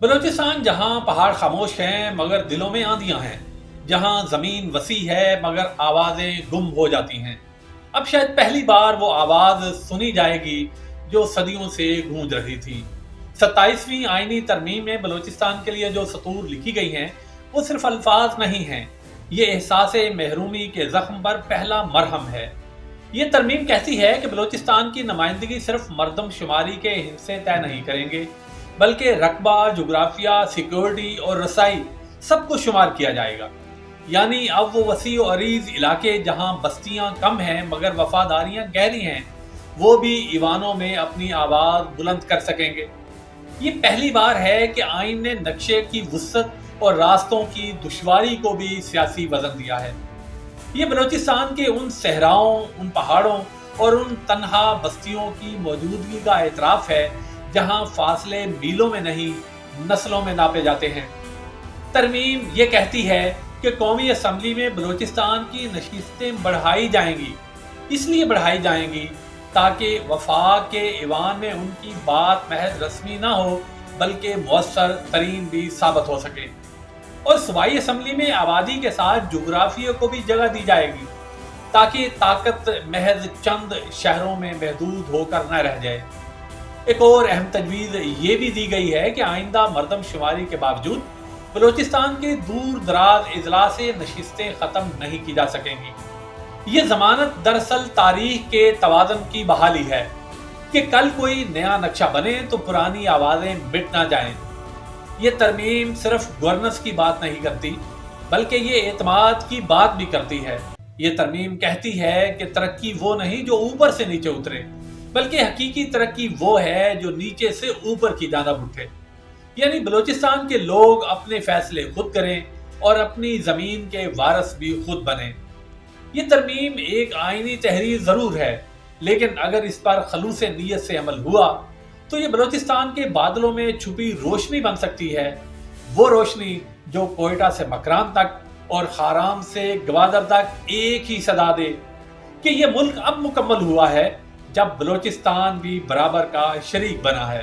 بلوچستان جہاں پہاڑ خاموش ہیں مگر دلوں میں آندیاں ہیں، جہاں زمین وسیع ہے مگر آوازیں گم ہو جاتی ہیں، اب شاید پہلی بار وہ آواز سنی جائے گی جو صدیوں سے گونج رہی تھی۔ 27ویں آئینی ترمیم میں بلوچستان کے لیے جو سطور لکھی گئی ہیں وہ صرف الفاظ نہیں ہیں، یہ احساس محرومی کے زخم پر پہلا مرہم ہے۔ یہ ترمیم کہتی ہے کہ بلوچستان کی نمائندگی صرف مردم شماری کے حصے طے نہیں کریں گے، بلکہ رقبہ، جغرافیہ، سیکیورٹی اور رسائی سب کو شمار کیا جائے گا۔ یعنی اب وہ وسیع و عریض علاقے جہاں بستیاں کم ہیں مگر وفاداریاں گہری ہیں، وہ بھی ایوانوں میں اپنی آواز بلند کر سکیں گے۔ یہ پہلی بار ہے کہ آئین نے نقشے کی وسعت اور راستوں کی دشواری کو بھی سیاسی وزن دیا ہے۔ یہ بلوچستان کے ان صحراؤں، ان پہاڑوں اور ان تنہا بستیوں کی موجودگی کا اعتراف ہے جہاں فاصلے میلوں میں نہیں نسلوں میں ناپے جاتے ہیں۔ ترمیم یہ کہتی ہے کہ قومی اسمبلی میں بلوچستان کی نشستیں بڑھائی جائیں گی، اس لیے بڑھائی جائیں گی تاکہ وفاق کے ایوان میں ان کی بات محض رسمی نہ ہو بلکہ مؤثر ترین بھی ثابت ہو سکے۔ اور صوبائی اسمبلی میں آبادی کے ساتھ جغرافیہ کو بھی جگہ دی جائے گی تاکہ طاقت محض چند شہروں میں محدود ہو کر نہ رہ جائے۔ ایک اور اہم تجویز یہ بھی دی گئی ہے کہ آئندہ مردم شماری کے باوجود بلوچستان کے دور دراز اضلاع سے نشستیں ختم نہیں کی جا سکیں گی۔ یہ ضمانت دراصل تاریخ کے توازن کی بحالی ہے کہ کل کوئی نیا نقشہ بنے تو پرانی آوازیں مٹ نہ جائیں۔ یہ ترمیم صرف گورننس کی بات نہیں کرتی بلکہ یہ اعتماد کی بات بھی کرتی ہے۔ یہ ترمیم کہتی ہے کہ ترقی وہ نہیں جو اوپر سے نیچے اترے، بلکہ حقیقی ترقی وہ ہے جو نیچے سے اوپر کی جانب اٹھے۔ یعنی بلوچستان کے لوگ اپنے فیصلے خود کریں اور اپنی زمین کے وارث بھی خود بنیں۔ یہ ترمیم ایک آئینی تحریر ضرور ہے، لیکن اگر اس پر خلوص نیت سے عمل ہوا تو یہ بلوچستان کے بادلوں میں چھپی روشنی بن سکتی ہے، وہ روشنی جو کوئٹہ سے مکران تک اور خارام سے گوادر تک ایک ہی صدا دے کہ یہ ملک اب مکمل ہوا ہے جب بلوچستان بھی برابر کا شریک بنا ہے۔